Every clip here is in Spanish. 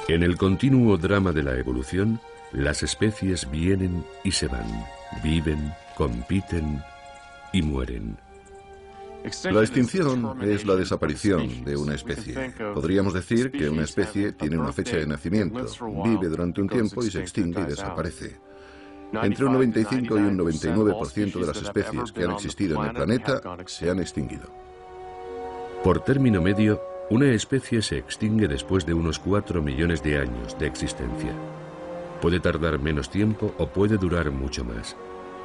En el continuo drama de la evolución, las especies vienen y se van, viven, compiten y mueren. La extinción es la desaparición de una especie. Podríamos decir que una especie tiene una fecha de nacimiento, vive durante un tiempo y se extingue y desaparece. Entre un 95 y un 99% de las especies que han existido en el planeta se han extinguido. Por término medio, una especie se extingue después de unos 4 millones de años de existencia. Puede tardar menos tiempo o puede durar mucho más.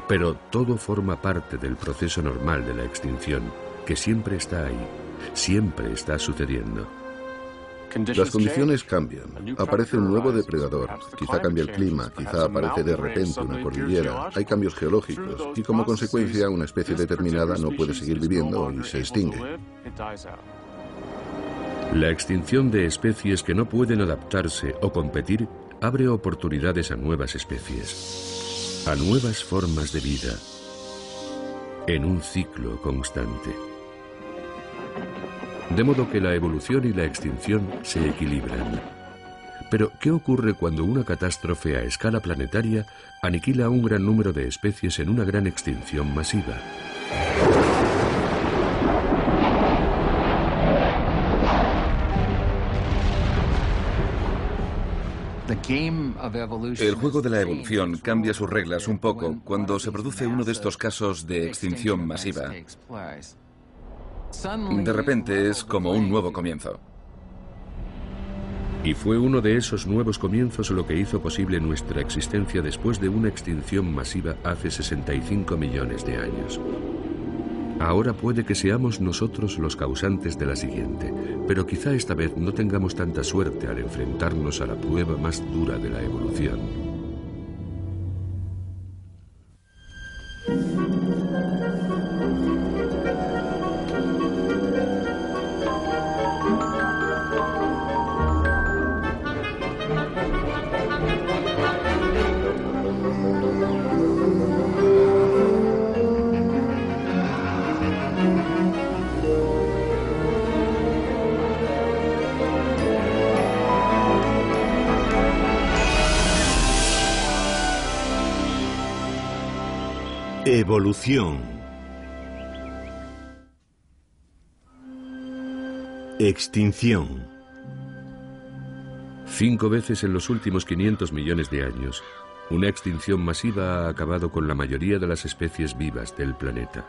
Pero todo forma parte del proceso normal de la extinción, que siempre está ahí, siempre está sucediendo. Las condiciones cambian, aparece un nuevo depredador, quizá cambia el clima, quizá aparece de repente una cordillera, hay cambios geológicos y como consecuencia una especie determinada no puede seguir viviendo y se extingue. La extinción de especies que no pueden adaptarse o competir abre oportunidades a nuevas especies, a nuevas formas de vida, en un ciclo constante. De modo que la evolución y la extinción se equilibran. Pero, ¿qué ocurre cuando una catástrofe a escala planetaria aniquila a un gran número de especies en una gran extinción masiva? El juego de la evolución cambia sus reglas un poco cuando se produce uno de estos casos de extinción masiva. De repente es como un nuevo comienzo. Y fue uno de esos nuevos comienzos lo que hizo posible nuestra existencia después de una extinción masiva hace 65 millones de años. Ahora puede que seamos nosotros los causantes de la siguiente, pero quizá esta vez no tengamos tanta suerte al enfrentarnos a la prueba más dura de la evolución. Evolución. Extinción. 5 veces en los últimos 500 millones de años, una extinción masiva ha acabado con la mayoría de las especies vivas del planeta.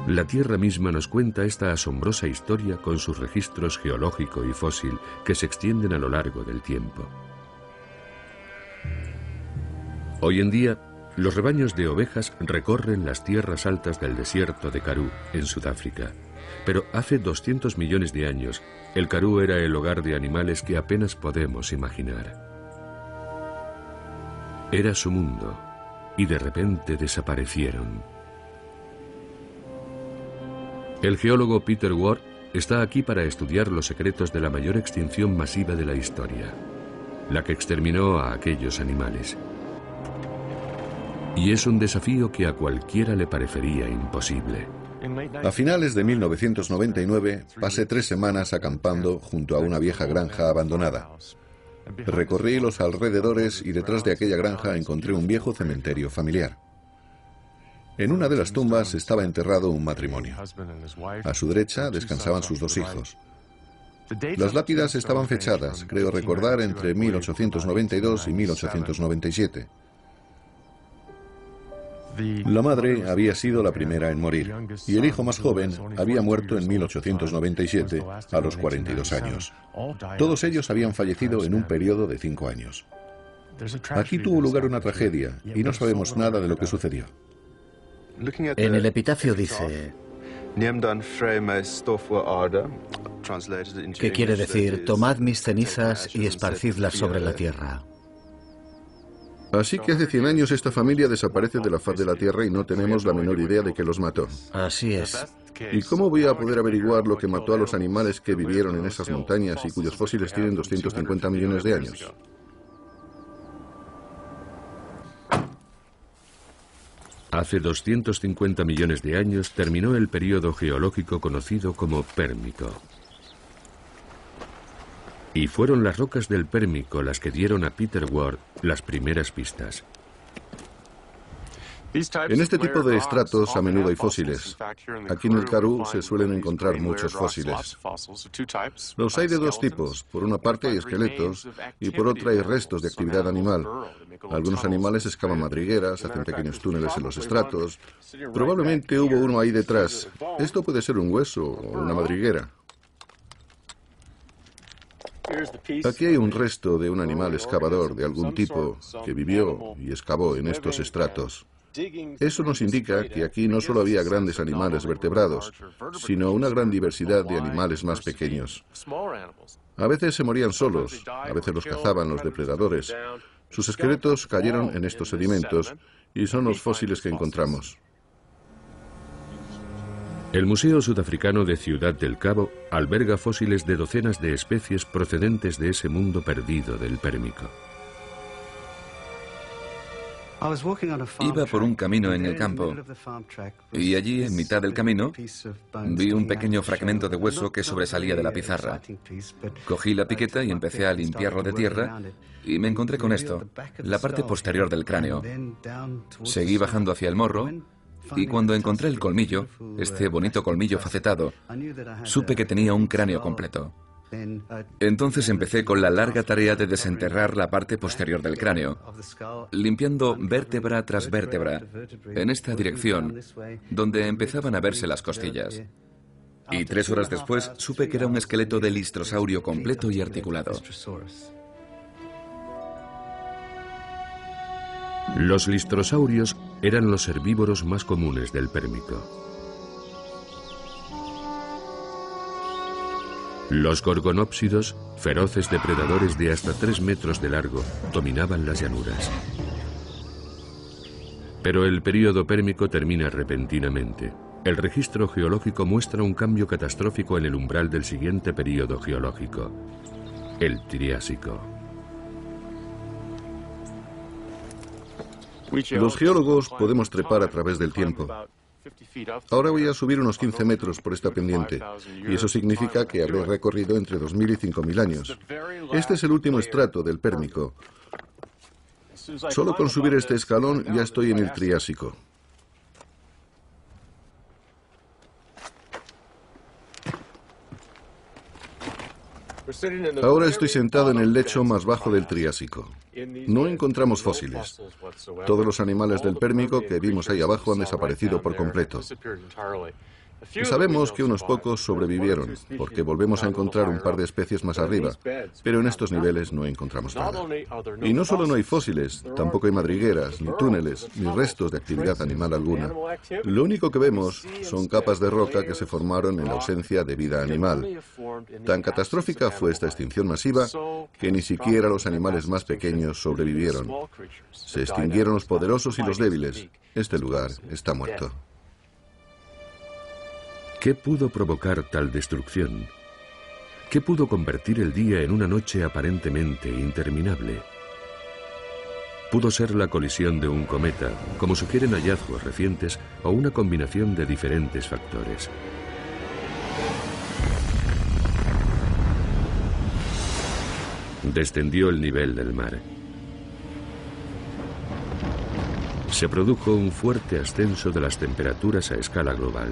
La Tierra misma nos cuenta esta asombrosa historia con sus registros geológico y fósil que se extienden a lo largo del tiempo. Hoy en día, los rebaños de ovejas recorren las tierras altas del desierto de Karoo, en Sudáfrica. Pero hace 200 millones de años, el Karoo era el hogar de animales que apenas podemos imaginar. Era su mundo, y de repente desaparecieron. El geólogo Peter Ward está aquí para estudiar los secretos de la mayor extinción masiva de la historia, la que exterminó a aquellos animales. Y es un desafío que a cualquiera le parecería imposible. A finales de 1999 pasé 3 semanas acampando junto a una vieja granja abandonada. Recorrí los alrededores y detrás de aquella granja encontré un viejo cementerio familiar. En una de las tumbas estaba enterrado un matrimonio. A su derecha descansaban sus 2 hijos. Las lápidas estaban fechadas, creo recordar, entre 1892 y 1897. La madre había sido la primera en morir, y el hijo más joven había muerto en 1897, a los 42 años. Todos ellos habían fallecido en un periodo de 5 años. Aquí tuvo lugar una tragedia, y no sabemos nada de lo que sucedió. En el epitafio dice, que quiere decir, tomad mis cenizas y esparcidlas sobre la tierra. Así que hace 100 años esta familia desaparece de la faz de la Tierra y no tenemos la menor idea de qué los mató. Así es. ¿Y cómo voy a poder averiguar lo que mató a los animales que vivieron en esas montañas y cuyos fósiles tienen 250 millones de años? Hace 250 millones de años terminó el período geológico conocido como Pérmico. Y fueron las rocas del Pérmico las que dieron a Peter Ward las primeras pistas. En este tipo de estratos a menudo hay fósiles. Aquí en el Karoo se suelen encontrar muchos fósiles. Los hay de dos tipos. Por una parte hay esqueletos y por otra hay restos de actividad animal. Algunos animales excavan madrigueras, hacen pequeños túneles en los estratos. Probablemente hubo uno ahí detrás. Esto puede ser un hueso o una madriguera. Aquí hay un resto de un animal excavador de algún tipo que vivió y excavó en estos estratos. Eso nos indica que aquí no solo había grandes animales vertebrados, sino una gran diversidad de animales más pequeños. A veces se morían solos, a veces los cazaban los depredadores. Sus esqueletos cayeron en estos sedimentos y son los fósiles que encontramos. El Museo Sudafricano de Ciudad del Cabo alberga fósiles de docenas de especies procedentes de ese mundo perdido del Pérmico. Iba por un camino en el campo y allí, en mitad del camino, vi un pequeño fragmento de hueso que sobresalía de la pizarra. Cogí la piqueta y empecé a limpiarlo de tierra y me encontré con esto, la parte posterior del cráneo. Seguí bajando hacia el morro y cuando encontré el colmillo, este bonito colmillo facetado, supe que tenía un cráneo completo. Entonces empecé con la larga tarea de desenterrar la parte posterior del cráneo, limpiando vértebra tras vértebra, en esta dirección, donde empezaban a verse las costillas. Y 3 horas después supe que era un esqueleto de listrosaurio completo y articulado. Los listrosaurios eran los herbívoros más comunes del Pérmico. Los gorgonópsidos, feroces depredadores de hasta 3 metros de largo, dominaban las llanuras. Pero el período pérmico termina repentinamente. El registro geológico muestra un cambio catastrófico en el umbral del siguiente período geológico, el Triásico. Los geólogos podemos trepar a través del tiempo. Ahora voy a subir unos 15 metros por esta pendiente, y eso significa que habré recorrido entre 2000 y 5000 años. Este es el último estrato del Pérmico. Solo con subir este escalón ya estoy en el Triásico. Ahora estoy sentado en el lecho más bajo del Triásico. No encontramos fósiles. Todos los animales del Pérmico que vimos ahí abajo han desaparecido por completo. Sabemos que unos pocos sobrevivieron, porque volvemos a encontrar un par de especies más arriba, pero en estos niveles no encontramos nada. Y no solo no hay fósiles, tampoco hay madrigueras, ni túneles, ni restos de actividad animal alguna. Lo único que vemos son capas de roca que se formaron en la ausencia de vida animal. Tan catastrófica fue esta extinción masiva que ni siquiera los animales más pequeños sobrevivieron. Se extinguieron los poderosos y los débiles. Este lugar está muerto. ¿Qué pudo provocar tal destrucción? ¿Qué pudo convertir el día en una noche aparentemente interminable? Pudo ser la colisión de un cometa, como sugieren hallazgos recientes, o una combinación de diferentes factores. Descendió el nivel del mar. Se produjo un fuerte ascenso de las temperaturas a escala global.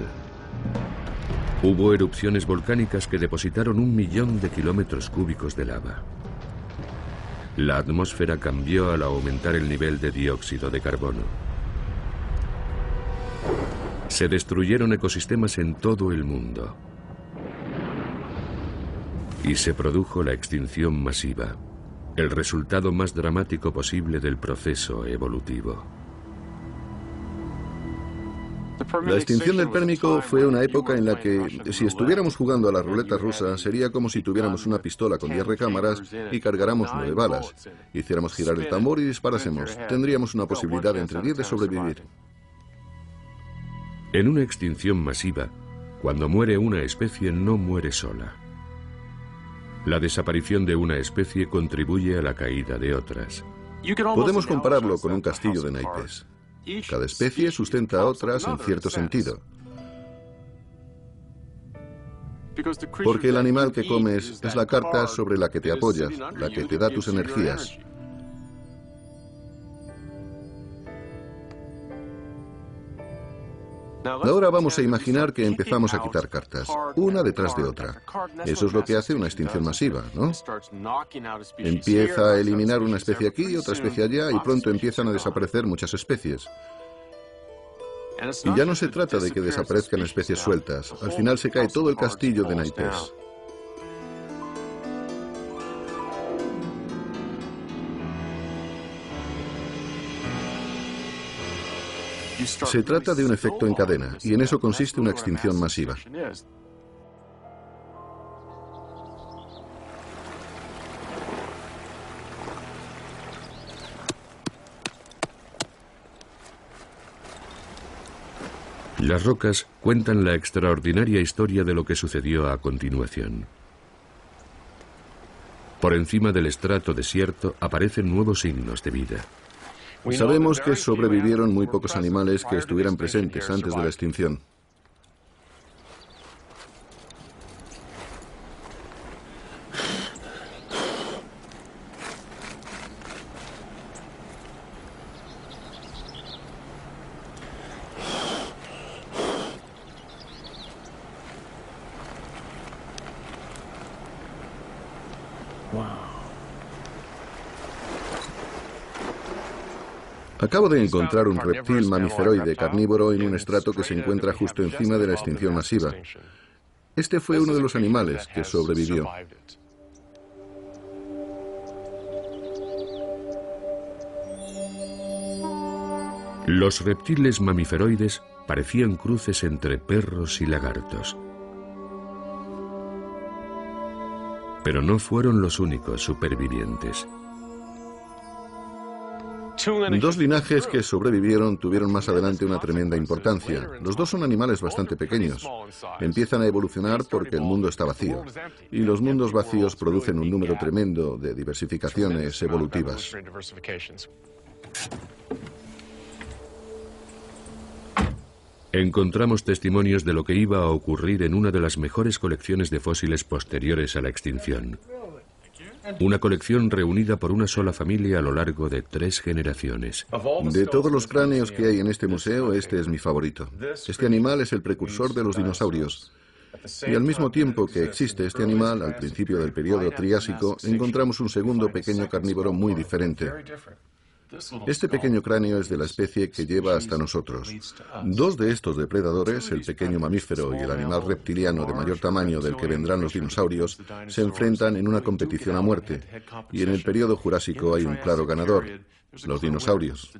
Hubo erupciones volcánicas que depositaron 1 millón de kilómetros cúbicos de lava. La atmósfera cambió al aumentar el nivel de dióxido de carbono. Se destruyeron ecosistemas en todo el mundo. Y se produjo la extinción masiva, el resultado más dramático posible del proceso evolutivo. La extinción del Pérmico fue una época en la que, si estuviéramos jugando a la ruleta rusa, sería como si tuviéramos una pistola con 10 recámaras y cargáramos 9 balas. Hiciéramos girar el tambor y disparásemos. Tendríamos una posibilidad de entre 10 de sobrevivir. En una extinción masiva, cuando muere una especie, no muere sola. La desaparición de una especie contribuye a la caída de otras. Podemos compararlo con un castillo de naipes. Cada especie sustenta a otras en cierto sentido. Porque el animal que comes es la carta sobre la que te apoyas, la que te da tus energías. Ahora vamos a imaginar que empezamos a quitar cartas, una detrás de otra. Eso es lo que hace una extinción masiva, ¿no? Empieza a eliminar una especie aquí, otra especie allá, y pronto empiezan a desaparecer muchas especies. Y ya no se trata de que desaparezcan especies sueltas. Al final se cae todo el castillo de naipes. Se trata de un efecto en cadena, y en eso consiste una extinción masiva. Las rocas cuentan la extraordinaria historia de lo que sucedió a continuación. Por encima del estrato desierto aparecen nuevos signos de vida. Sabemos que sobrevivieron muy pocos animales que estuvieran presentes antes de la extinción. Acabo de encontrar un reptil mamíferoide carnívoro en un estrato que se encuentra justo encima de la extinción masiva. Este fue uno de los animales que sobrevivió. Los reptiles mamíferoides parecían cruces entre perros y lagartos. Pero no fueron los únicos supervivientes. Dos linajes que sobrevivieron tuvieron más adelante una tremenda importancia. Los dos son animales bastante pequeños. Empiezan a evolucionar porque el mundo está vacío. Y los mundos vacíos producen un número tremendo de diversificaciones evolutivas. Encontramos testimonios de lo que iba a ocurrir en una de las mejores colecciones de fósiles posteriores a la extinción. Una colección reunida por una sola familia a lo largo de 3 generaciones. De todos los cráneos que hay en este museo, este es mi favorito. Este animal es el precursor de los dinosaurios. Y al mismo tiempo que existe este animal, al principio del periodo Triásico, encontramos un segundo pequeño carnívoro muy diferente. Este pequeño cráneo es de la especie que lleva hasta nosotros. Dos de estos depredadores, el pequeño mamífero y el animal reptiliano de mayor tamaño del que vendrán los dinosaurios, se enfrentan en una competición a muerte. Y en el periodo Jurásico hay un claro ganador: los dinosaurios.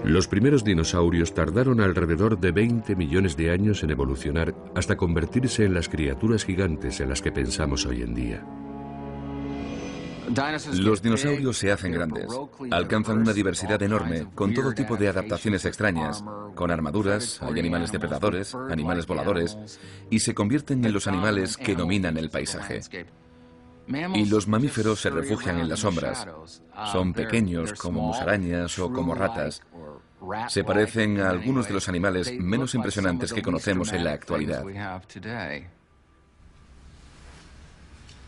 Los primeros dinosaurios tardaron alrededor de 20 millones de años en evolucionar hasta convertirse en las criaturas gigantes en las que pensamos hoy en día. Los dinosaurios se hacen grandes, alcanzan una diversidad enorme, con todo tipo de adaptaciones extrañas, con armaduras, hay animales depredadores, animales voladores, y se convierten en los animales que dominan el paisaje. Y los mamíferos se refugian en las sombras. Son pequeños, como musarañas o como ratas. Se parecen a algunos de los animales menos impresionantes que conocemos en la actualidad.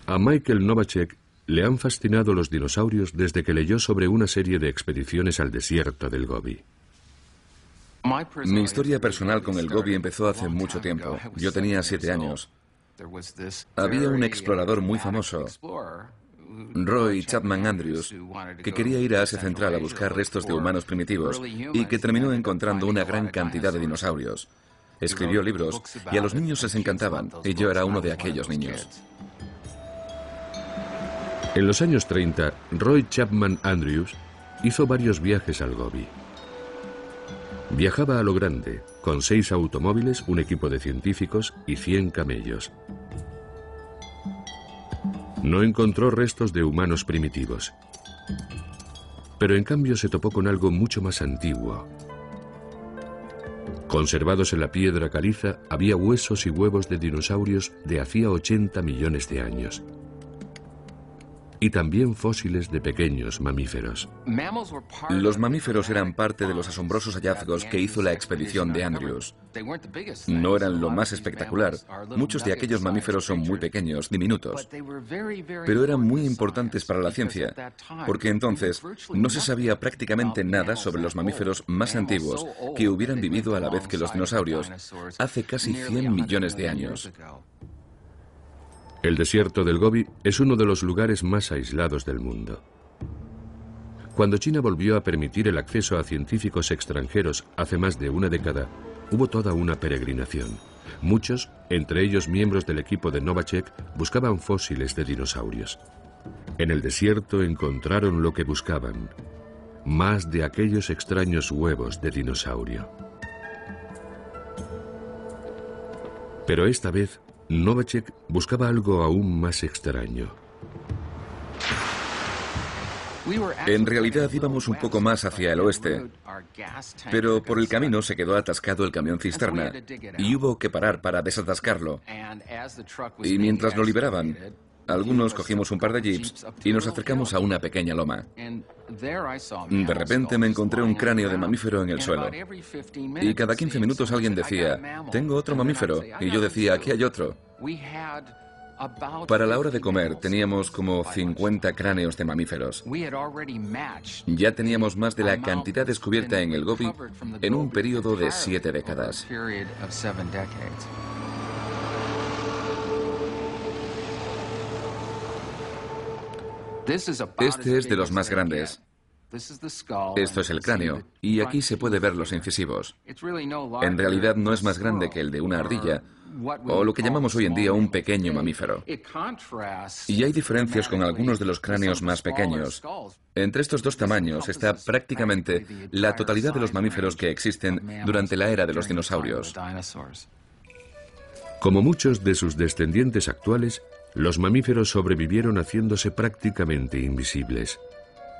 A Michael Novacek le han fascinado los dinosaurios desde que leyó sobre una serie de expediciones al desierto del Gobi. Mi historia personal con el Gobi empezó hace mucho tiempo. Yo tenía 7 años. Había un explorador muy famoso, Roy Chapman Andrews, que quería ir a Asia Central a buscar restos de humanos primitivos y que terminó encontrando una gran cantidad de dinosaurios. Escribió libros y a los niños les encantaban, y yo era uno de aquellos niños. En los años 30, Roy Chapman Andrews hizo varios viajes al Gobi. Viajaba a lo grande, con 6 automóviles, un equipo de científicos y 100 camellos. No encontró restos de humanos primitivos, pero en cambio se topó con algo mucho más antiguo. Conservados en la piedra caliza, había huesos y huevos de dinosaurios de hacía 80 millones de años. y también fósiles de pequeños mamíferos. Los mamíferos eran parte de los asombrosos hallazgos que hizo la expedición de Andrews. No eran lo más espectacular. Muchos de aquellos mamíferos son muy pequeños, diminutos. Pero eran muy importantes para la ciencia, porque entonces no se sabía prácticamente nada sobre los mamíferos más antiguos que hubieran vivido a la vez que los dinosaurios hace casi 100 millones de años. El desierto del Gobi es uno de los lugares más aislados del mundo. Cuando China volvió a permitir el acceso a científicos extranjeros hace más de una década, hubo toda una peregrinación. Muchos, entre ellos miembros del equipo de Novacek, buscaban fósiles de dinosaurios. En el desierto encontraron lo que buscaban: más de aquellos extraños huevos de dinosaurio. Pero esta vez, Novacek buscaba algo aún más extraño. En realidad íbamos un poco más hacia el oeste, pero por el camino se quedó atascado el camión cisterna y hubo que parar para desatascarlo. Y mientras lo liberaban, algunos cogimos un par de jeeps y nos acercamos a una pequeña loma. De repente me encontré un cráneo de mamífero en el suelo. Y cada 15 minutos alguien decía: «Tengo otro mamífero». Y yo decía: «Aquí hay otro». Para la hora de comer teníamos como 50 cráneos de mamíferos. Ya teníamos más de la cantidad descubierta en el Gobi en un periodo de 7 décadas. Este es de los más grandes. Esto es el cráneo, y aquí se puede ver los incisivos. En realidad no es más grande que el de una ardilla, o lo que llamamos hoy en día un pequeño mamífero. Y hay diferencias con algunos de los cráneos más pequeños. Entre estos dos tamaños está prácticamente la totalidad de los mamíferos que existen durante la era de los dinosaurios. Como muchos de sus descendientes actuales, los mamíferos sobrevivieron haciéndose prácticamente invisibles.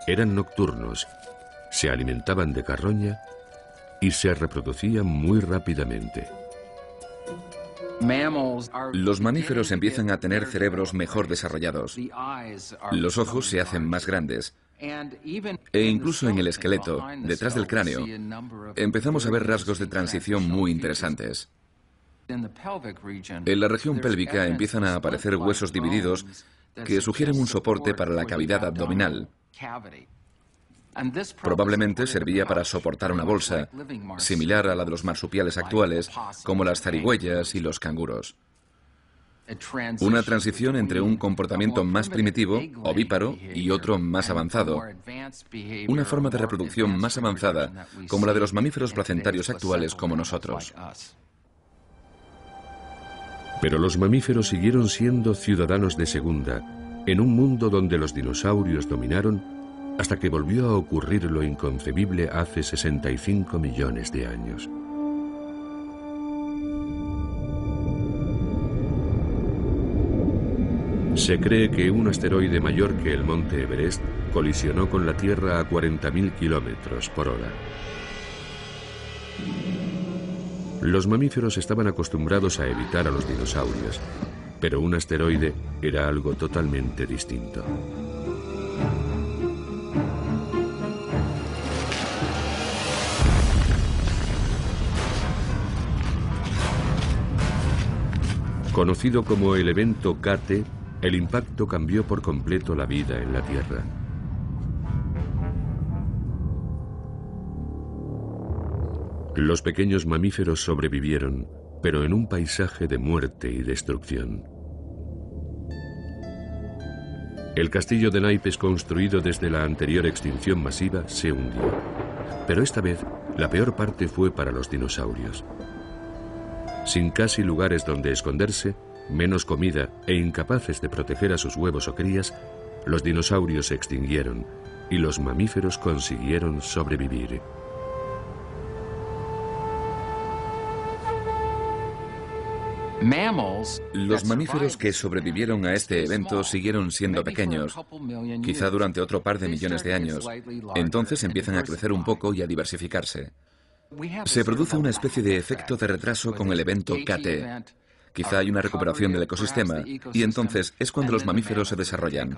Eran nocturnos, se alimentaban de carroña y se reproducían muy rápidamente. Los mamíferos empiezan a tener cerebros mejor desarrollados. Los ojos se hacen más grandes. E incluso en el esqueleto, detrás del cráneo, empezamos a ver rasgos de transición muy interesantes. En la región pélvica empiezan a aparecer huesos divididos que sugieren un soporte para la cavidad abdominal. Probablemente servía para soportar una bolsa, similar a la de los marsupiales actuales, como las zarigüeyas y los canguros. Una transición entre un comportamiento más primitivo, ovíparo, y otro más avanzado. Una forma de reproducción más avanzada, como la de los mamíferos placentarios actuales como nosotros. Pero los mamíferos siguieron siendo ciudadanos de segunda, en un mundo donde los dinosaurios dominaron, hasta que volvió a ocurrir lo inconcebible hace 65 millones de años. Se cree que un asteroide mayor que el monte Everest colisionó con la Tierra a 40.000 kilómetros por hora. Los mamíferos estaban acostumbrados a evitar a los dinosaurios, pero un asteroide era algo totalmente distinto. Conocido como el evento Kate, el impacto cambió por completo la vida en la Tierra. Los pequeños mamíferos sobrevivieron, pero en un paisaje de muerte y destrucción. El castillo de naipes construido desde la anterior extinción masiva se hundió, pero esta vez la peor parte fue para los dinosaurios. Sin casi lugares donde esconderse, menos comida e incapaces de proteger a sus huevos o crías, los dinosaurios se extinguieron y los mamíferos consiguieron sobrevivir. Los mamíferos que sobrevivieron a este evento siguieron siendo pequeños, quizá durante otro par de millones de años. Entonces empiezan a crecer un poco y a diversificarse. Se produce una especie de efecto de retraso con el evento Kate. Quizá hay una recuperación del ecosistema y entonces es cuando los mamíferos se desarrollan.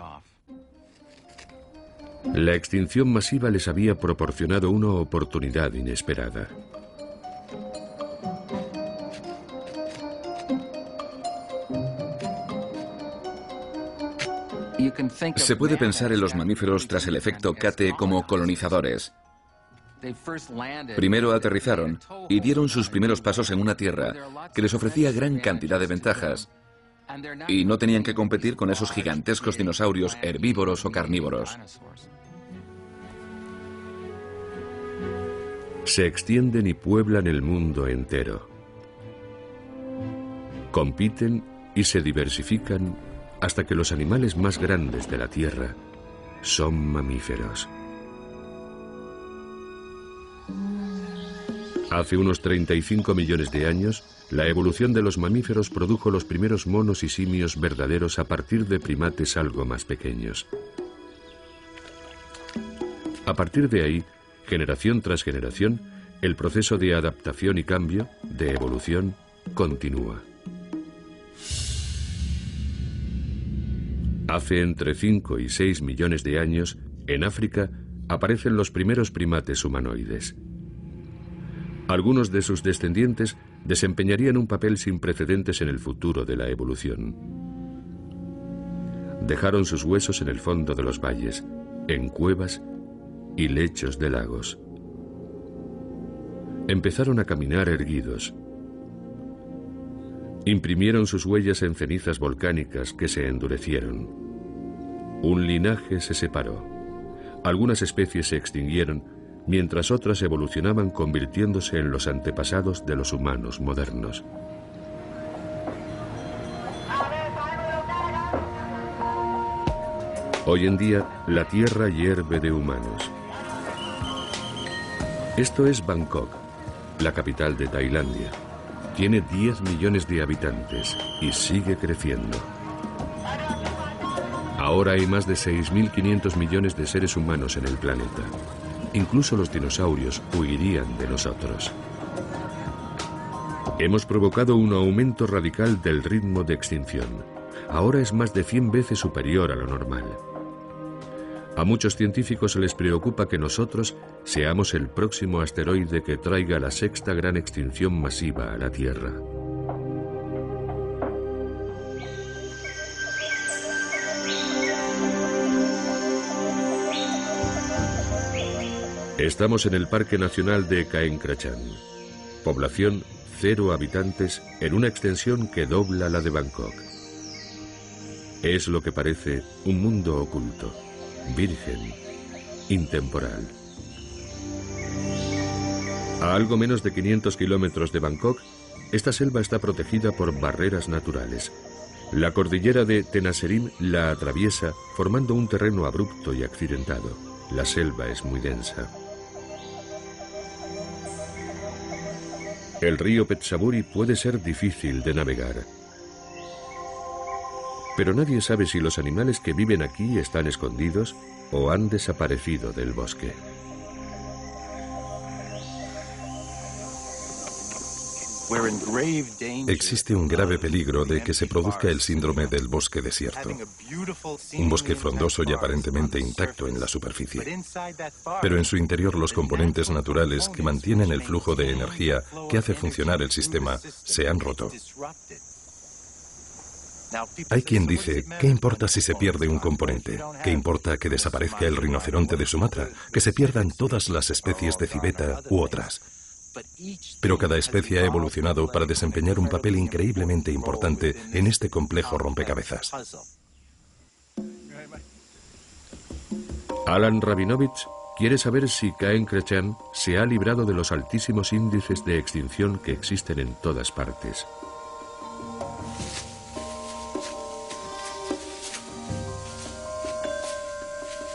La extinción masiva les había proporcionado una oportunidad inesperada. Se puede pensar en los mamíferos tras el efecto Kate como colonizadores. Primero aterrizaron y dieron sus primeros pasos en una tierra que les ofrecía gran cantidad de ventajas, y no tenían que competir con esos gigantescos dinosaurios herbívoros o carnívoros. Se extienden y pueblan el mundo entero. Compiten y se diversifican hasta que los animales más grandes de la Tierra son mamíferos. Hace unos 35 millones de años, la evolución de los mamíferos produjo los primeros monos y simios verdaderos a partir de primates algo más pequeños. A partir de ahí, generación tras generación, el proceso de adaptación y cambio, de evolución, continúa. Hace entre 5 y 6 millones de años, en África, aparecen los primeros primates humanoides. Algunos de sus descendientes desempeñarían un papel sin precedentes en el futuro de la evolución. Dejaron sus huesos en el fondo de los valles, en cuevas y lechos de lagos. Empezaron a caminar erguidos. Imprimieron sus huellas en cenizas volcánicas que se endurecieron. Un linaje se separó. Algunas especies se extinguieron, mientras otras evolucionaban convirtiéndose en los antepasados de los humanos modernos. Hoy en día, la Tierra hierve de humanos. Esto es Bangkok, la capital de Tailandia. Tiene 10 millones de habitantes y sigue creciendo. Ahora hay más de 6.500 millones de seres humanos en el planeta. Incluso los dinosaurios huirían de nosotros. Hemos provocado un aumento radical del ritmo de extinción. Ahora es más de 100 veces superior a lo normal. A muchos científicos les preocupa que nosotros seamos el próximo asteroide que traiga la sexta gran extinción masiva a la Tierra. Estamos en el Parque Nacional de Caen Krachan. Población 0 habitantes en una extensión que dobla la de Bangkok. Es lo que parece un mundo oculto, virgen, intemporal. A algo menos de 500 kilómetros de Bangkok, esta selva está protegida por barreras naturales. La cordillera de Tenasserim la atraviesa formando un terreno abrupto y accidentado. La selva es muy densa. El río Petsaburi puede ser difícil de navegar. Pero nadie sabe si los animales que viven aquí están escondidos o han desaparecido del bosque. Existe un grave peligro de que se produzca el síndrome del bosque desierto. Un bosque frondoso y aparentemente intacto en la superficie. Pero en su interior los componentes naturales que mantienen el flujo de energía que hace funcionar el sistema se han roto. Hay quien dice, ¿qué importa si se pierde un componente? ¿Qué importa que desaparezca el rinoceronte de Sumatra? Que se pierdan todas las especies de civeta u otras. Pero cada especie ha evolucionado para desempeñar un papel increíblemente importante en este complejo rompecabezas. Alan Rabinovich quiere saber si Caen Krachan se ha librado de los altísimos índices de extinción que existen en todas partes.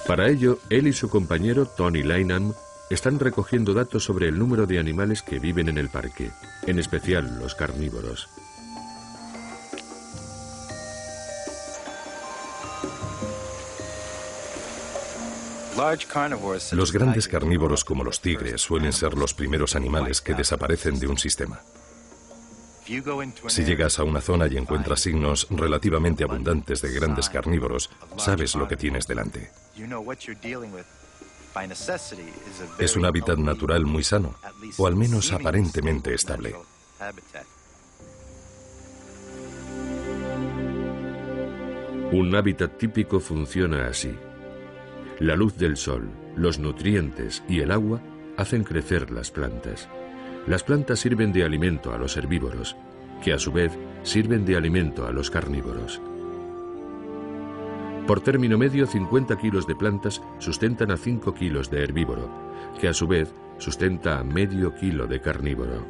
Para ello, él y su compañero Tony Lynham están recogiendo datos sobre el número de animales que viven en el parque, en especial los carnívoros. Los grandes carnívoros como los tigres suelen ser los primeros animales que desaparecen de un sistema. Si llegas a una zona y encuentras signos relativamente abundantes de grandes carnívoros, sabes lo que tienes delante. Es un hábitat natural muy sano, o al menos aparentemente estable. Un hábitat típico funciona así. La luz del sol, los nutrientes y el agua hacen crecer las plantas. Las plantas sirven de alimento a los herbívoros, que a su vez sirven de alimento a los carnívoros. Por término medio, 50 kilos de plantas sustentan a 5 kilos de herbívoro, que a su vez sustenta a medio kilo de carnívoro.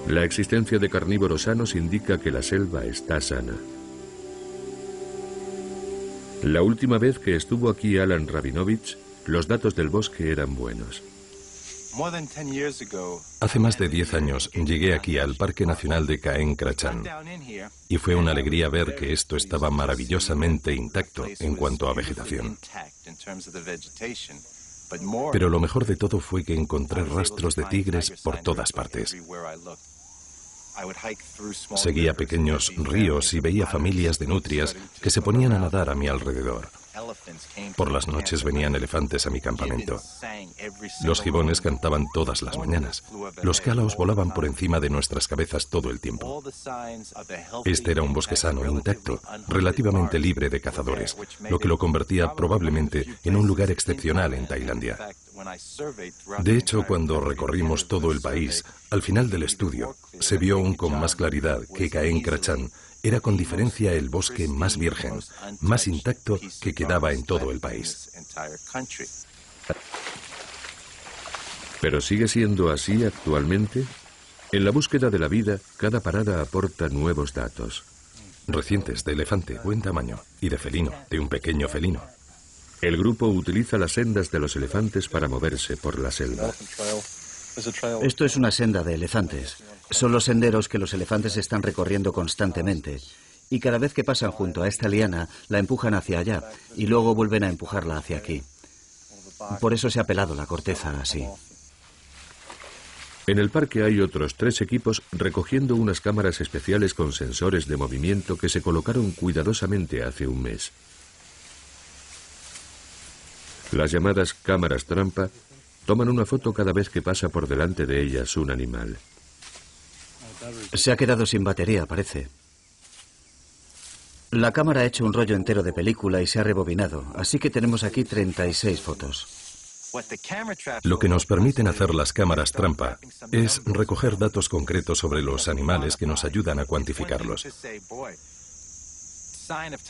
La existencia de carnívoros sanos indica que la selva está sana. La última vez que estuvo aquí Alan Rabinovich, los datos del bosque eran buenos. Hace más de 10 años llegué aquí al Parque Nacional de Caen Krachan y fue una alegría ver que esto estaba maravillosamente intacto en cuanto a vegetación. Pero lo mejor de todo fue que encontré rastros de tigres por todas partes. Seguía pequeños ríos y veía familias de nutrias que se ponían a nadar a mi alrededor. Por las noches venían elefantes a mi campamento. Los gibones cantaban todas las mañanas. Los calaos volaban por encima de nuestras cabezas todo el tiempo. Este era un bosque sano, intacto, relativamente libre de cazadores, lo que lo convertía probablemente en un lugar excepcional en Tailandia. De hecho, cuando recorrimos todo el país, al final del estudio, se vio aún con más claridad que Caen Krachan era con diferencia el bosque más virgen, más intacto que quedaba en todo el país. ¿Pero sigue siendo así actualmente? En la búsqueda de la vida, cada parada aporta nuevos datos. Recientes de elefante, buen tamaño, y de felino, de un pequeño felino. El grupo utiliza las sendas de los elefantes para moverse por la selva. Esto es una senda de elefantes. Son los senderos que los elefantes están recorriendo constantemente. Y cada vez que pasan junto a esta liana, la empujan hacia allá y luego vuelven a empujarla hacia aquí. Por eso se ha pelado la corteza así. En el parque hay otros 3 equipos recogiendo unas cámaras especiales con sensores de movimiento que se colocaron cuidadosamente hace un mes. Las llamadas cámaras trampa toman una foto cada vez que pasa por delante de ellas un animal. Se ha quedado sin batería, parece. La cámara ha hecho un rollo entero de película y se ha rebobinado, así que tenemos aquí 36 fotos. Lo que nos permiten hacer las cámaras trampa es recoger datos concretos sobre los animales que nos ayudan a cuantificarlos.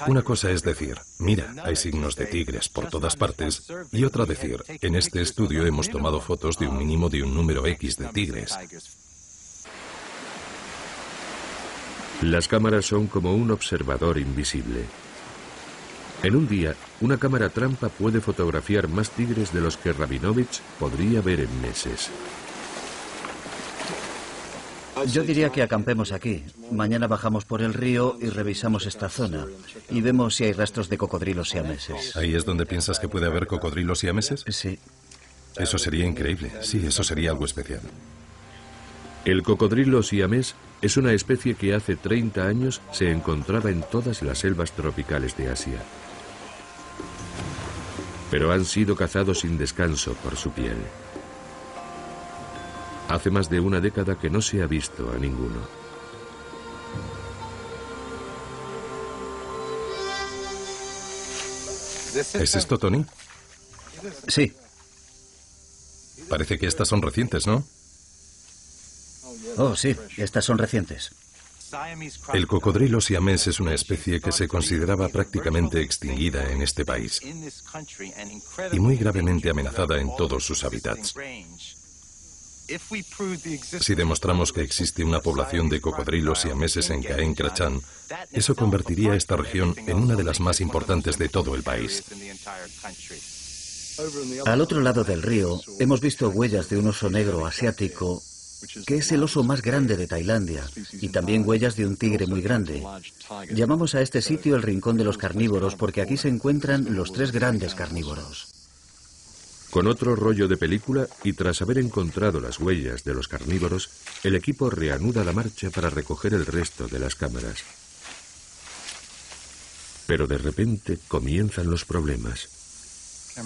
Una cosa es decir, mira, hay signos de tigres por todas partes, y otra decir, en este estudio hemos tomado fotos de un mínimo de un número X de tigres. Las cámaras son como un observador invisible. En un día, una cámara trampa puede fotografiar más tigres de los que Rabinovich podría ver en meses. Yo diría que acampemos aquí. Mañana bajamos por el río y revisamos esta zona. Y vemos si hay rastros de cocodrilos siameses. ¿Ahí es donde piensas que puede haber cocodrilos siameses? Sí. Eso sería increíble. Sí, eso sería algo especial. El cocodrilo siamés es una especie que hace 30 años se encontraba en todas las selvas tropicales de Asia. Pero han sido cazados sin descanso por su piel. Hace más de una década que no se ha visto a ninguno. ¿Es esto, Tony? Sí. Parece que estas son recientes, ¿no? Oh, sí, estas son recientes. El cocodrilo siamés es una especie que se consideraba prácticamente extinguida en este país y muy gravemente amenazada en todos sus hábitats. Si demostramos que existe una población de cocodrilos siameses en Caen Krachan, eso convertiría esta región en una de las más importantes de todo el país. Al otro lado del río hemos visto huellas de un oso negro asiático, que es el oso más grande de Tailandia, y también huellas de un tigre muy grande. Llamamos a este sitio el Rincón de los Carnívoros porque aquí se encuentran los 3 grandes carnívoros. Con otro rollo de película y tras haber encontrado las huellas de los carnívoros, el equipo reanuda la marcha para recoger el resto de las cámaras. Pero de repente comienzan los problemas.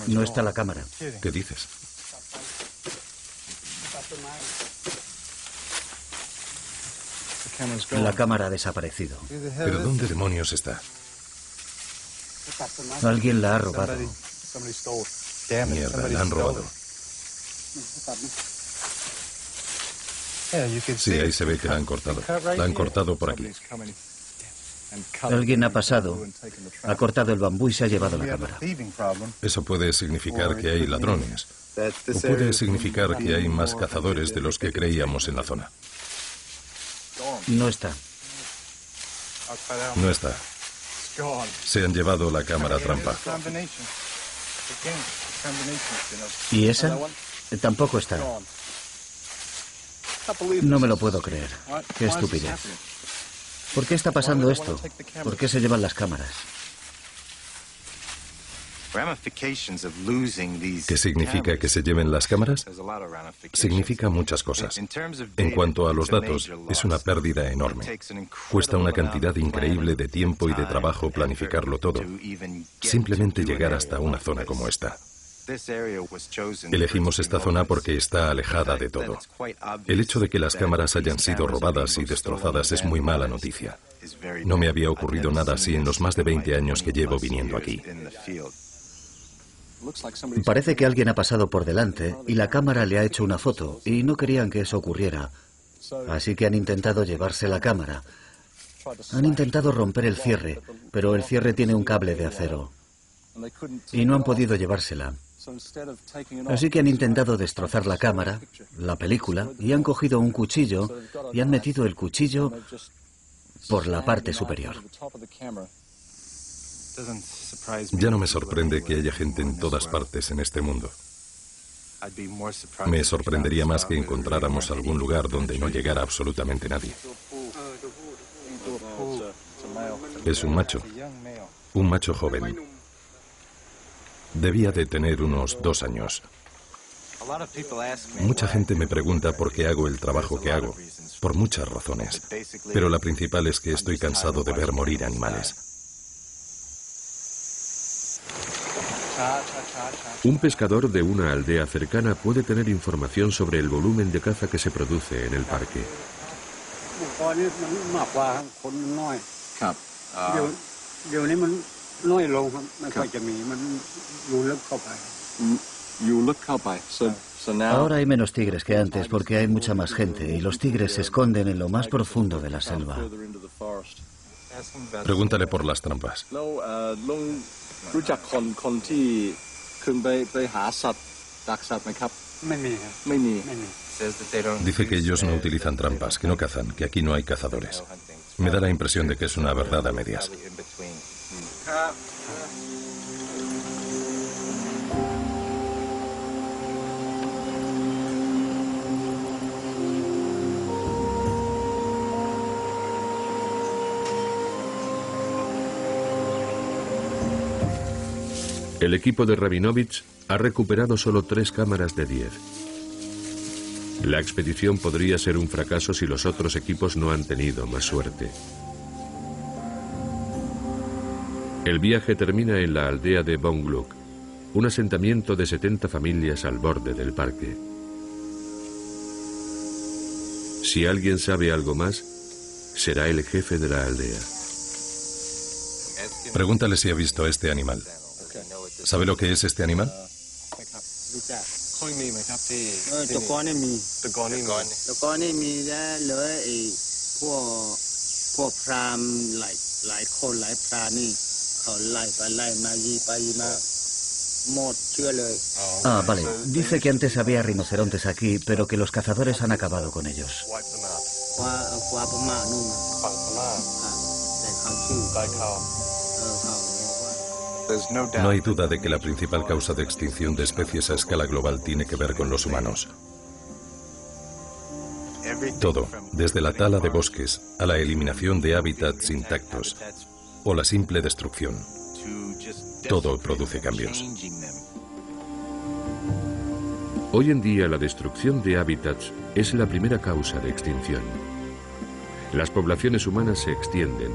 No está la cámara. ¿Qué dices? La cámara ha desaparecido. ¿Pero dónde demonios está? Alguien la ha robado. Mierda, la han robado. Sí, ahí se ve que la han cortado. La han cortado por aquí. Alguien ha pasado, ha cortado el bambú y se ha llevado la cámara. Eso puede significar que hay ladrones. O puede significar que hay más cazadores de los que creíamos en la zona. No está. No está. Se han llevado la cámara trampa. ¿Y esa? Tampoco está. No me lo puedo creer. Qué estupidez. ¿Por qué está pasando esto? ¿Por qué se llevan las cámaras? ¿Qué significa que se lleven las cámaras? Significa muchas cosas. En cuanto a los datos, es una pérdida enorme. Cuesta una cantidad increíble de tiempo y de trabajo planificarlo todo. Simplemente llegar hasta una zona como esta. Elegimos esta zona porque está alejada de todo. El hecho de que las cámaras hayan sido robadas y destrozadas es muy mala noticia. No me había ocurrido nada así en los más de 20 años que llevo viniendo aquí. Parece que alguien ha pasado por delante y la cámara le ha hecho una foto y no querían que eso ocurriera. Así que han intentado llevarse la cámara. Han intentado romper el cierre, pero el cierre tiene un cable de acero. Y no han podido llevársela. Así que han intentado destrozar la cámara, la película, y han cogido un cuchillo y han metido el cuchillo por la parte superior. Ya no me sorprende que haya gente en todas partes en este mundo. Me sorprendería más que encontráramos algún lugar donde no llegara absolutamente nadie. Es un macho joven. Debía de tener unos 2 años. Mucha gente me pregunta por qué hago el trabajo que hago, por muchas razones, pero la principal es que estoy cansado de ver morir animales. Un pescador de una aldea cercana puede tener información sobre el volumen de caza que se produce en el parque. Ahora hay menos tigres que antes porque hay mucha más gente y los tigres se esconden en lo más profundo de la selva. Pregúntale por las trampas. Dice que ellos no utilizan trampas, que no cazan, que aquí no hay cazadores. Me da la impresión de que es una verdad a medias. El equipo de Rabinovich ha recuperado solo 3 cámaras de 10. La expedición podría ser un fracaso si los otros equipos no han tenido más suerte. El viaje termina en la aldea de Bongluk, un asentamiento de 70 familias al borde del parque. Si alguien sabe algo más, será el jefe de la aldea. Pregúntale si ha visto este animal. ¿Sabe lo que es este animal? Ah, vale. Dice que antes había rinocerontes aquí, pero que los cazadores han acabado con ellos. No hay duda de que la principal causa de extinción de especies a escala global tiene que ver con los humanos. Todo, desde la tala de bosques a la eliminación de hábitats intactos o la simple destrucción, todo produce cambios. Hoy en día la destrucción de hábitats es la primera causa de extinción. Las poblaciones humanas se extienden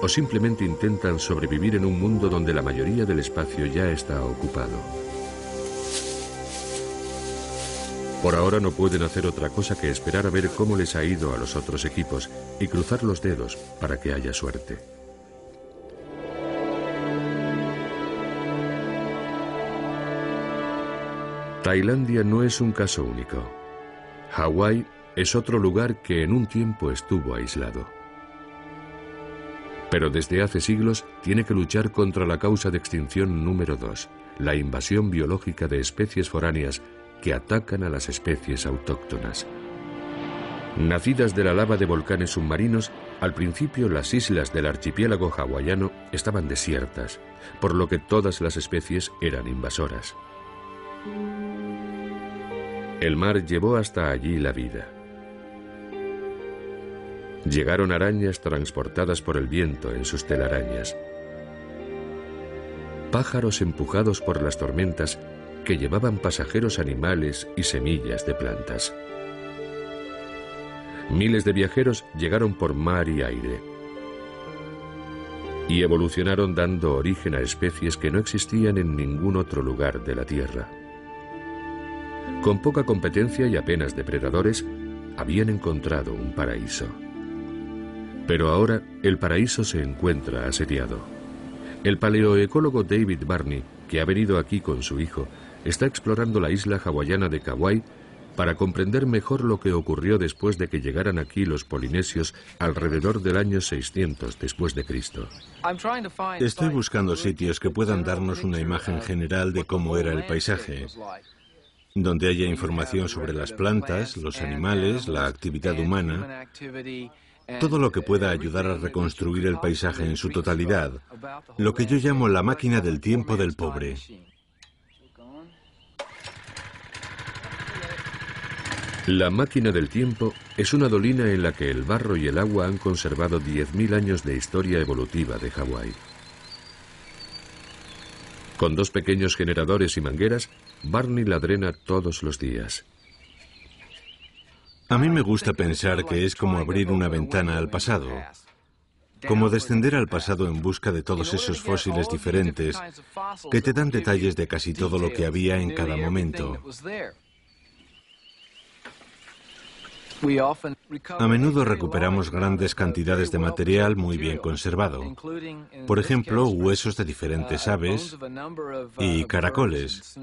o simplemente intentan sobrevivir en un mundo donde la mayoría del espacio ya está ocupado. Por ahora no pueden hacer otra cosa que esperar a ver cómo les ha ido a los otros equipos y cruzar los dedos para que haya suerte. Tailandia no es un caso único. Hawái es otro lugar que en un tiempo estuvo aislado. Pero desde hace siglos tiene que luchar contra la causa de extinción número 2, la invasión biológica de especies foráneas que atacan a las especies autóctonas. Nacidas de la lava de volcanes submarinos, al principio las islas del archipiélago hawaiano estaban desiertas, por lo que todas las especies eran invasoras. El mar llevó hasta allí la vida. Llegaron arañas transportadas por el viento en sus telarañas. Pájaros empujados por las tormentas que llevaban pasajeros animales y semillas de plantas. Miles de viajeros llegaron por mar y aire. Y evolucionaron dando origen a especies que no existían en ningún otro lugar de la Tierra. Con poca competencia y apenas depredadores, habían encontrado un paraíso. Pero ahora el paraíso se encuentra asediado. El paleoecólogo David Barney, que ha venido aquí con su hijo, está explorando la isla hawaiana de Kauai para comprender mejor lo que ocurrió después de que llegaran aquí los polinesios alrededor del año 600 después de Cristo. Estoy buscando sitios que puedan darnos una imagen general de cómo era el paisaje, donde haya información sobre las plantas, los animales, la actividad humana, todo lo que pueda ayudar a reconstruir el paisaje en su totalidad, lo que yo llamo la máquina del tiempo del pobre. La máquina del tiempo es una dolina en la que el barro y el agua han conservado 10.000 años de historia evolutiva de Hawái. Con 2 pequeños generadores y mangueras, Barney la drena todos los días. A mí me gusta pensar que es como abrir una ventana al pasado, como descender al pasado en busca de todos esos fósiles diferentes que te dan detalles de casi todo lo que había en cada momento. A menudo recuperamos grandes cantidades de material muy bien conservado. Por ejemplo, huesos de diferentes aves y caracoles,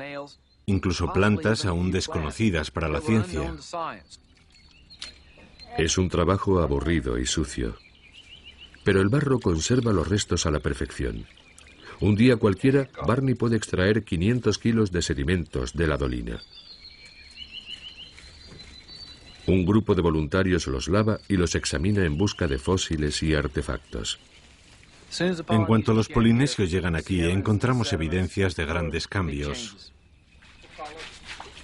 incluso plantas aún desconocidas para la ciencia. Es un trabajo aburrido y sucio, pero el barro conserva los restos a la perfección. Un día cualquiera, Barney puede extraer 500 kilos de sedimentos de la dolina. Un grupo de voluntarios los lava y los examina en busca de fósiles y artefactos. En cuanto los polinesios llegan aquí, encontramos evidencias de grandes cambios.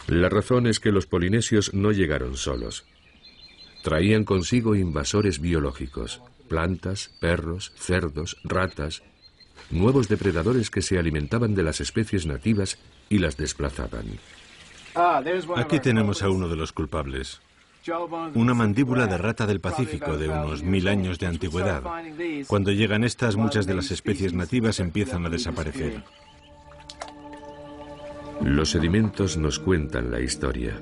La razón es que los polinesios no llegaron solos. Traían consigo invasores biológicos, plantas, perros, cerdos, ratas, nuevos depredadores que se alimentaban de las especies nativas y las desplazaban. Aquí tenemos a uno de los culpables. Una mandíbula de rata del Pacífico de unos 1000 años de antigüedad. Cuando llegan estas, muchas de las especies nativas empiezan a desaparecer. Los sedimentos nos cuentan la historia.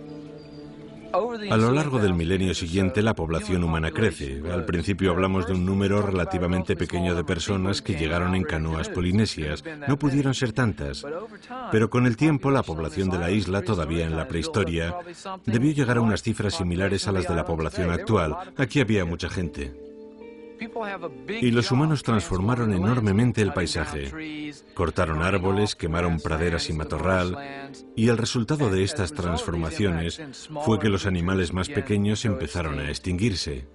A lo largo del milenio siguiente, la población humana crece. Al principio hablamos de un número relativamente pequeño de personas que llegaron en canoas polinesias. No pudieron ser tantas. Pero con el tiempo, la población de la isla, todavía en la prehistoria, debió llegar a unas cifras similares a las de la población actual. Aquí había mucha gente. Y los humanos transformaron enormemente el paisaje. Cortaron árboles, quemaron praderas y matorral, y el resultado de estas transformaciones fue que los animales más pequeños empezaron a extinguirse.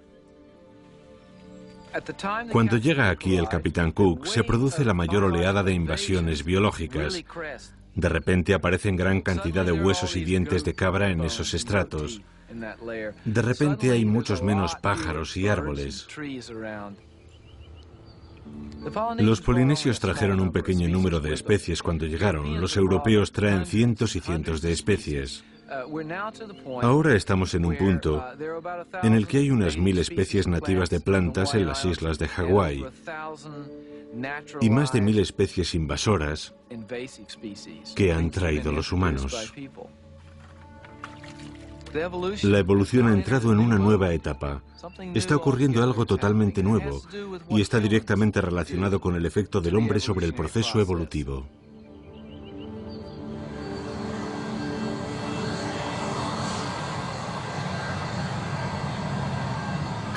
Cuando llega aquí el capitán Cook, se produce la mayor oleada de invasiones biológicas. De repente aparecen gran cantidad de huesos y dientes de cabra en esos estratos. De repente hay muchos menos pájaros y árboles. Los polinesios trajeron un pequeño número de especies cuando llegaron. Los europeos traen cientos y cientos de especies. Ahora estamos en un punto en el que hay unas 1000 especies nativas de plantas en las islas de Hawái y más de 1000 especies invasoras que han traído los humanos. La evolución ha entrado en una nueva etapa. Está ocurriendo algo totalmente nuevo y está directamente relacionado con el efecto del hombre sobre el proceso evolutivo.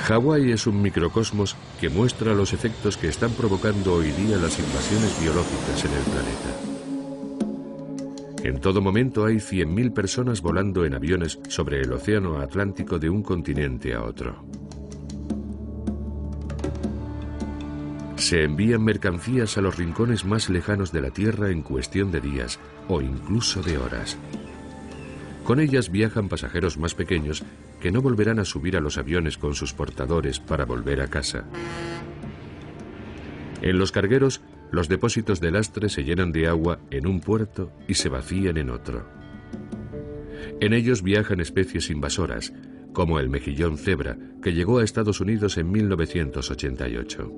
Hawái es un microcosmos que muestra los efectos que están provocando hoy día las invasiones biológicas en el planeta. En todo momento hay 100.000 personas volando en aviones sobre el océano Atlántico de un continente a otro. Se envían mercancías a los rincones más lejanos de la Tierra en cuestión de días o incluso de horas. Con ellas viajan pasajeros más pequeños que no volverán a subir a los aviones con sus portadores para volver a casa. En los cargueros, los depósitos de lastre se llenan de agua en un puerto y se vacían en otro. En ellos viajan especies invasoras, como el mejillón cebra, que llegó a Estados Unidos en 1988.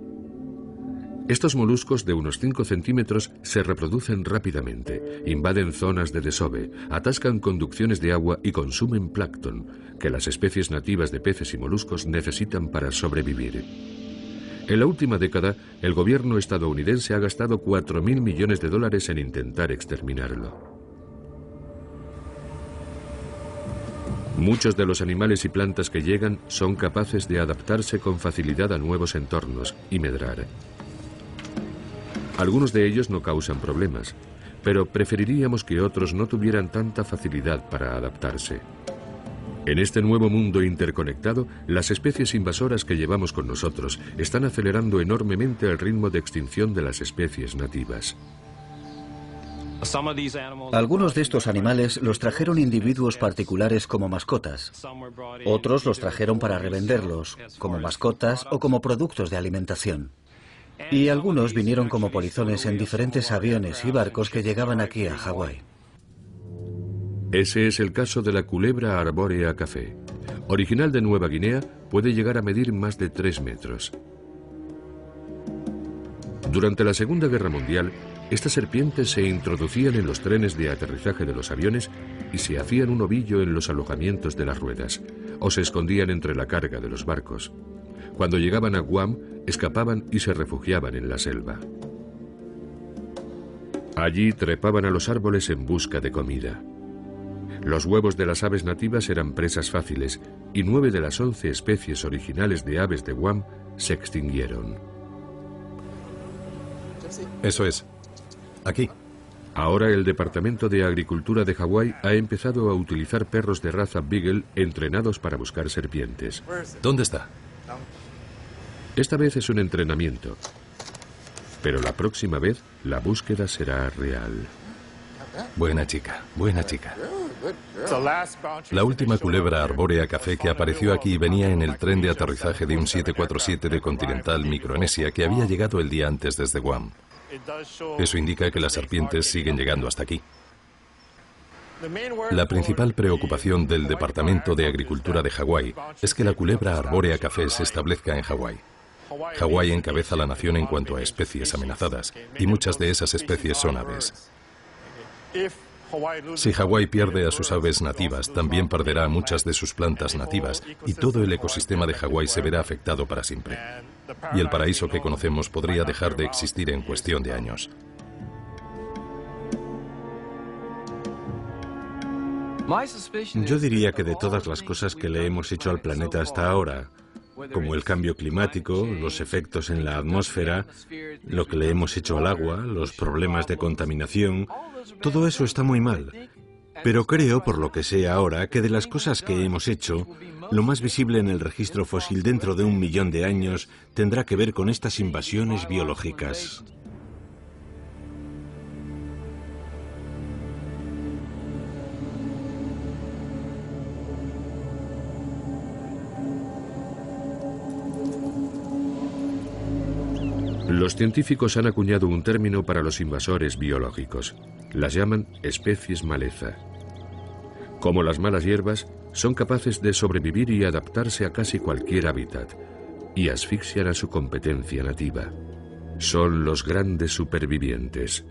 Estos moluscos de unos 5 centímetros se reproducen rápidamente, invaden zonas de desove, atascan conducciones de agua y consumen plancton, que las especies nativas de peces y moluscos necesitan para sobrevivir. En la última década, el gobierno estadounidense ha gastado 4.000 millones de dólares en intentar exterminarlo. Muchos de los animales y plantas que llegan son capaces de adaptarse con facilidad a nuevos entornos y medrar. Algunos de ellos no causan problemas, pero preferiríamos que otros no tuvieran tanta facilidad para adaptarse. En este nuevo mundo interconectado, las especies invasoras que llevamos con nosotros están acelerando enormemente el ritmo de extinción de las especies nativas. Algunos de estos animales los trajeron individuos particulares como mascotas. Otros los trajeron para revenderlos, como mascotas o como productos de alimentación. Y algunos vinieron como polizones en diferentes aviones y barcos que llegaban aquí a Hawái. Ese es el caso de la culebra arbórea café. Original de Nueva Guinea, puede llegar a medir más de 3 metros. Durante la Segunda Guerra Mundial, estas serpientes se introducían en los trenes de aterrizaje de los aviones y se hacían un ovillo en los alojamientos de las ruedas, o se escondían entre la carga de los barcos. Cuando llegaban a Guam, escapaban y se refugiaban en la selva. Allí trepaban a los árboles en busca de comida. Los huevos de las aves nativas eran presas fáciles y 9 de las 11 especies originales de aves de Guam se extinguieron. Eso es. Aquí. Ahora el Departamento de Agricultura de Hawái ha empezado a utilizar perros de raza Beagle entrenados para buscar serpientes. ¿Dónde está? Esta vez es un entrenamiento, pero la próxima vez la búsqueda será real. Buena chica, buena chica. La última culebra arbórea café que apareció aquí venía en el tren de aterrizaje de un 747 de Continental Micronesia que había llegado el día antes desde Guam. Eso indica que las serpientes siguen llegando hasta aquí. La principal preocupación del Departamento de Agricultura de Hawái es que la culebra arbórea café se establezca en Hawái. Hawái encabeza la nación en cuanto a especies amenazadas, y muchas de esas especies son aves. Si Hawái pierde a sus aves nativas, también perderá a muchas de sus plantas nativas, y todo el ecosistema de Hawái se verá afectado para siempre. Y el paraíso que conocemos podría dejar de existir en cuestión de años. Yo diría que de todas las cosas que le hemos hecho al planeta hasta ahora, como el cambio climático, los efectos en la atmósfera, lo que le hemos hecho al agua, los problemas de contaminación, todo eso está muy mal. Pero creo, por lo que sé ahora, que de las cosas que hemos hecho, lo más visible en el registro fósil dentro de 1 millón de años tendrá que ver con estas invasiones biológicas. Los científicos han acuñado un término para los invasores biológicos. Las llaman especies maleza. Como las malas hierbas, son capaces de sobrevivir y adaptarse a casi cualquier hábitat, y asfixian a su competencia nativa. Son los grandes supervivientes.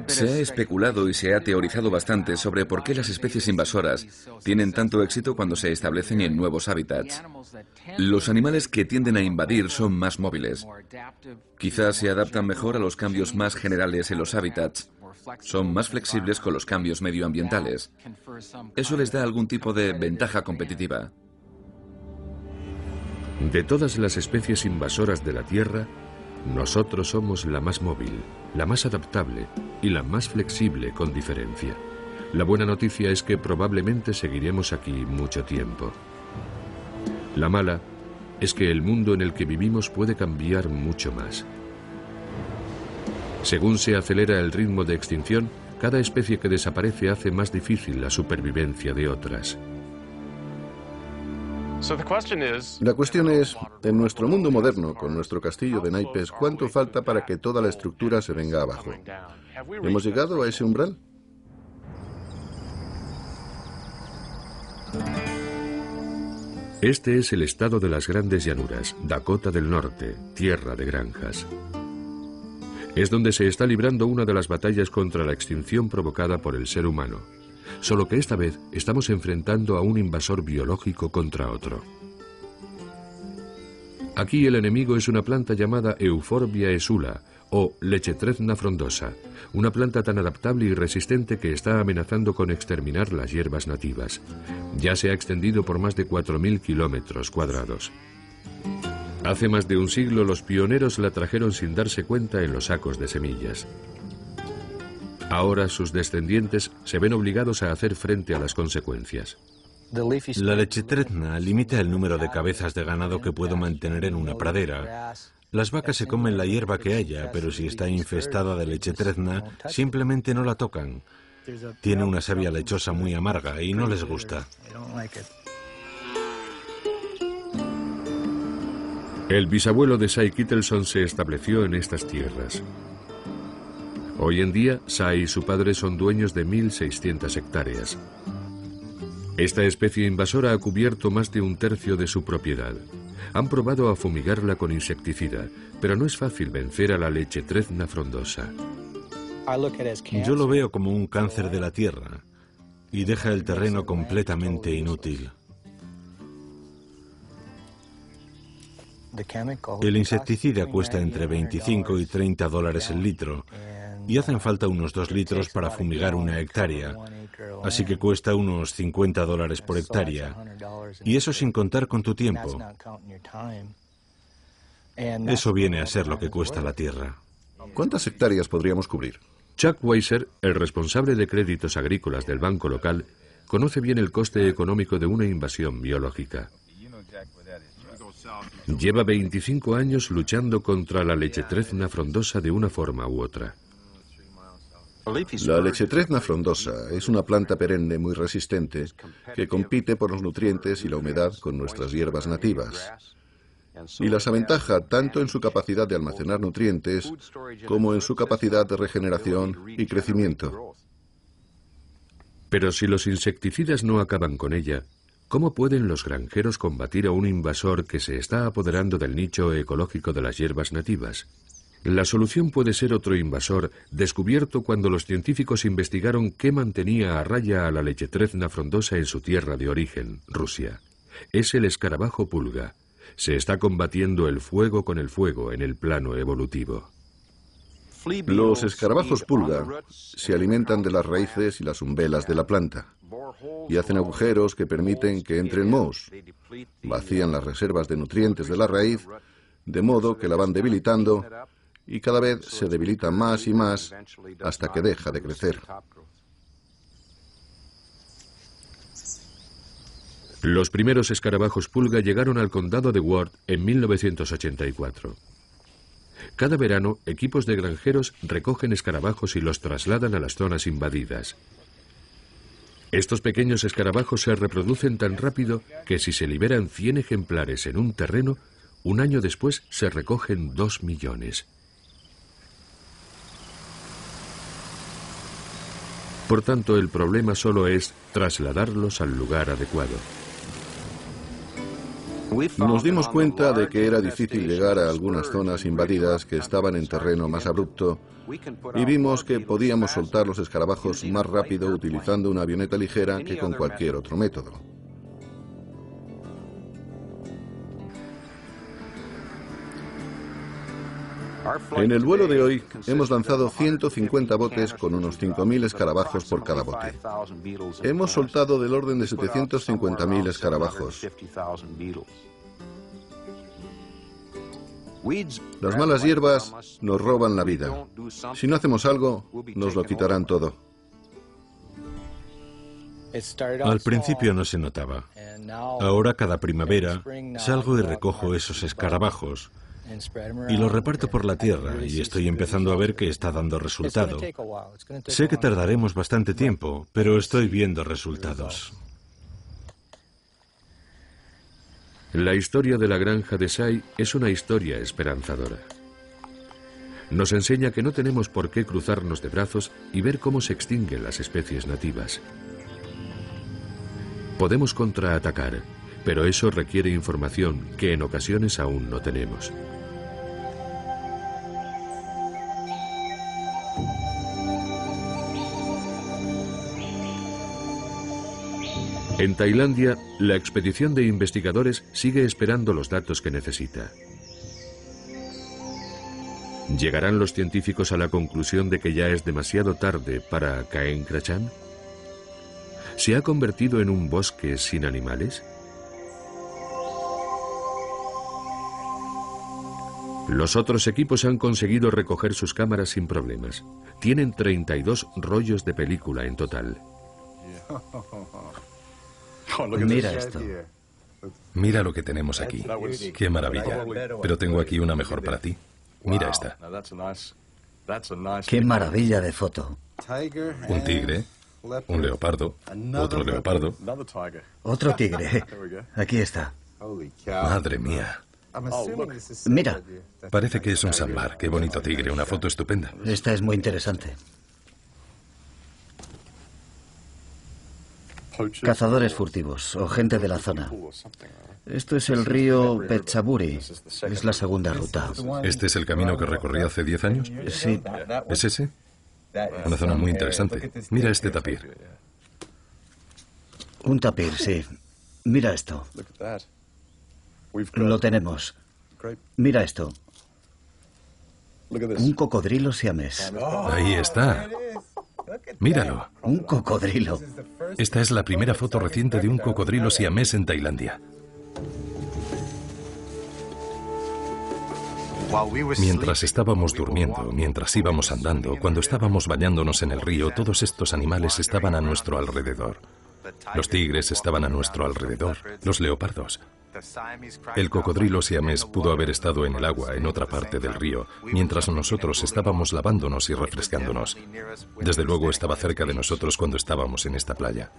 Se ha especulado y se ha teorizado bastante sobre por qué las especies invasoras tienen tanto éxito cuando se establecen en nuevos hábitats. Los animales que tienden a invadir son más móviles. Quizás se adaptan mejor a los cambios más generales en los hábitats. Son más flexibles con los cambios medioambientales. Eso les da algún tipo de ventaja competitiva. De todas las especies invasoras de la Tierra, nosotros somos la más móvil, la más adaptable y la más flexible con diferencia. La buena noticia es que probablemente seguiremos aquí mucho tiempo. La mala es que el mundo en el que vivimos puede cambiar mucho más. Según se acelera el ritmo de extinción, cada especie que desaparece hace más difícil la supervivencia de otras. La cuestión es, en nuestro mundo moderno, con nuestro castillo de naipes, ¿cuánto falta para que toda la estructura se venga abajo? ¿Hemos llegado a ese umbral? Este es el estado de las grandes llanuras, Dakota del Norte, tierra de granjas. Es donde se está librando una de las batallas contra la extinción provocada por el ser humano. Solo que esta vez estamos enfrentando a un invasor biológico contra otro. Aquí el enemigo es una planta llamada Euphorbia esula o Lechetrezna frondosa, una planta tan adaptable y resistente que está amenazando con exterminar las hierbas nativas. Ya se ha extendido por más de 4.000 kilómetros cuadrados. Hace más de un siglo los pioneros la trajeron sin darse cuenta en los sacos de semillas. Ahora sus descendientes se ven obligados a hacer frente a las consecuencias. La lechetrezna limita el número de cabezas de ganado que puedo mantener en una pradera. Las vacas se comen la hierba que haya, pero si está infestada de lechetrezna, simplemente no la tocan. Tiene una savia lechosa muy amarga y no les gusta. El bisabuelo de Cy Kittelson se estableció en estas tierras. Hoy en día, Cy y su padre son dueños de 1.600 hectáreas. Esta especie invasora ha cubierto más de un tercio de su propiedad. Han probado a fumigarla con insecticida, pero no es fácil vencer a la Lechetrezna frondosa. Yo lo veo como un cáncer de la tierra y deja el terreno completamente inútil. El insecticida cuesta entre 25 y 30 dólares el litro y hacen falta unos 2 litros para fumigar una hectárea, así que cuesta unos 50 dólares por hectárea, y eso sin contar con tu tiempo. Eso viene a ser lo que cuesta la tierra. ¿Cuántas hectáreas podríamos cubrir? Chuck Weiser, el responsable de créditos agrícolas del banco local, conoce bien el coste económico de una invasión biológica. Lleva 25 años luchando contra la Lechetrezna frondosa de una forma u otra. La Lechetrezna frondosa es una planta perenne muy resistente que compite por los nutrientes y la humedad con nuestras hierbas nativas. Y las aventaja tanto en su capacidad de almacenar nutrientes como en su capacidad de regeneración y crecimiento. Pero si los insecticidas no acaban con ella, ¿cómo pueden los granjeros combatir a un invasor que se está apoderando del nicho ecológico de las hierbas nativas? La solución puede ser otro invasor descubierto cuando los científicos investigaron qué mantenía a raya a la Lechetrezna frondosa en su tierra de origen, Rusia. Es el escarabajo pulga. Se está combatiendo el fuego con el fuego en el plano evolutivo. Los escarabajos pulga se alimentan de las raíces y las umbelas de la planta y hacen agujeros que permiten que entren mohos. Vacían las reservas de nutrientes de la raíz, de modo que la van debilitando y cada vez se debilita más y más hasta que deja de crecer. Los primeros escarabajos pulga llegaron al condado de Ward en 1984. Cada verano, equipos de granjeros recogen escarabajos y los trasladan a las zonas invadidas. Estos pequeños escarabajos se reproducen tan rápido que si se liberan 100 ejemplares en un terreno, un año después se recogen 2 millones. Por tanto, el problema solo es trasladarlos al lugar adecuado. Nos dimos cuenta de que era difícil llegar a algunas zonas invadidas que estaban en terreno más abrupto y vimos que podíamos soltar los escarabajos más rápido utilizando una avioneta ligera que con cualquier otro método. En el vuelo de hoy hemos lanzado 150 botes con unos 5.000 escarabajos por cada bote. Hemos soltado del orden de 750.000 escarabajos. Las malas hierbas nos roban la vida. Si no hacemos algo, nos lo quitarán todo. Al principio no se notaba. Ahora, cada primavera, salgo y recojo esos escarabajos y los reparto por la tierra y estoy empezando a ver que está dando resultado. Sé que tardaremos bastante tiempo, pero estoy viendo resultados. La historia de la granja de Say es una historia esperanzadora. Nos enseña que no tenemos por qué cruzarnos de brazos y ver cómo se extinguen las especies nativas. Podemos contraatacar, pero eso requiere información que en ocasiones aún no tenemos. En Tailandia, la expedición de investigadores sigue esperando los datos que necesita. ¿Llegarán los científicos a la conclusión de que ya es demasiado tarde para Caen Krachan? ¿Se ha convertido en un bosque sin animales? Los otros equipos han conseguido recoger sus cámaras sin problemas. Tienen 32 rollos de película en total. Mira esto. Mira lo que tenemos aquí. ¡Qué maravilla! Pero tengo aquí una mejor para ti. Mira esta. ¡Qué maravilla de foto! Un tigre, un leopardo, otro leopardo. Otro tigre. Aquí está. ¡Madre mía! Mira. Parece que es un sambar. ¡Qué bonito tigre! Una foto estupenda. Esta es muy interesante. Cazadores furtivos o gente de la zona. Esto es el río Phetchaburi. Es la segunda ruta. ¿Este es el camino que recorrí hace 10 años? Sí. ¿Es ese? Una zona muy interesante. Mira este tapir. Un tapir, sí. Mira esto. Lo tenemos. Mira esto. Un cocodrilo siamés. Ahí está. Míralo. Un cocodrilo. Esta es la primera foto reciente de un cocodrilo siamés en Tailandia. Mientras estábamos durmiendo, mientras íbamos andando, cuando estábamos bañándonos en el río, todos estos animales estaban a nuestro alrededor. Los tigres estaban a nuestro alrededor, los leopardos. El cocodrilo siamés pudo haber estado en el agua, en otra parte del río, mientras nosotros estábamos lavándonos y refrescándonos. Desde luego estaba cerca de nosotros cuando estábamos en esta playa.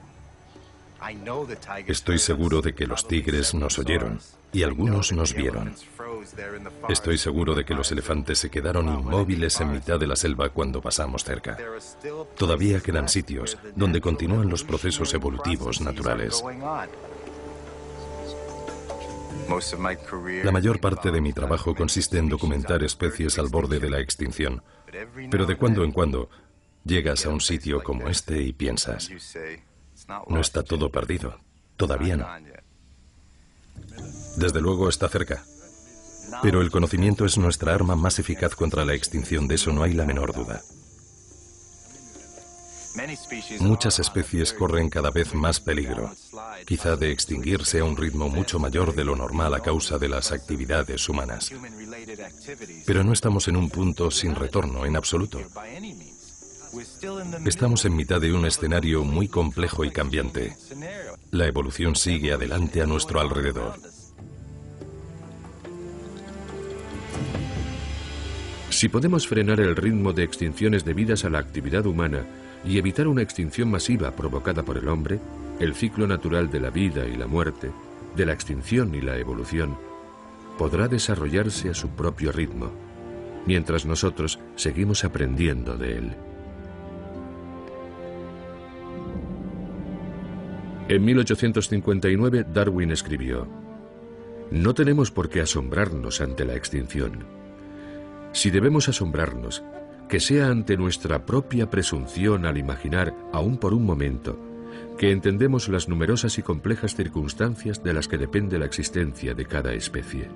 Estoy seguro de que los tigres nos oyeron y algunos nos vieron. Estoy seguro de que los elefantes se quedaron inmóviles en mitad de la selva cuando pasamos cerca. Todavía quedan sitios donde continúan los procesos evolutivos naturales. La mayor parte de mi trabajo consiste en documentar especies al borde de la extinción, pero de cuando en cuando llegas a un sitio como este y piensas, no está todo perdido, todavía no. Desde luego está cerca, pero el conocimiento es nuestra arma más eficaz contra la extinción, de eso no hay la menor duda. Muchas especies corren cada vez más peligro, quizá de extinguirse a un ritmo mucho mayor de lo normal a causa de las actividades humanas. Pero no estamos en un punto sin retorno en absoluto. Estamos en mitad de un escenario muy complejo y cambiante. La evolución sigue adelante a nuestro alrededor. Si podemos frenar el ritmo de extinciones debidas a la actividad humana y evitar una extinción masiva provocada por el hombre, el ciclo natural de la vida y la muerte, de la extinción y la evolución, podrá desarrollarse a su propio ritmo, mientras nosotros seguimos aprendiendo de él. En 1859 Darwin escribió: "No tenemos por qué asombrarnos ante la extinción. Si debemos asombrarnos, que sea ante nuestra propia presunción al imaginar, aún por un momento, que entendemos las numerosas y complejas circunstancias de las que depende la existencia de cada especie.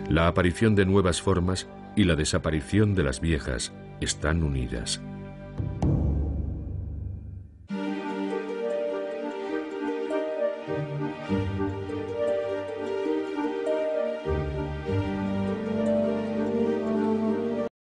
La aparición de nuevas formas y la desaparición de las viejas están unidas.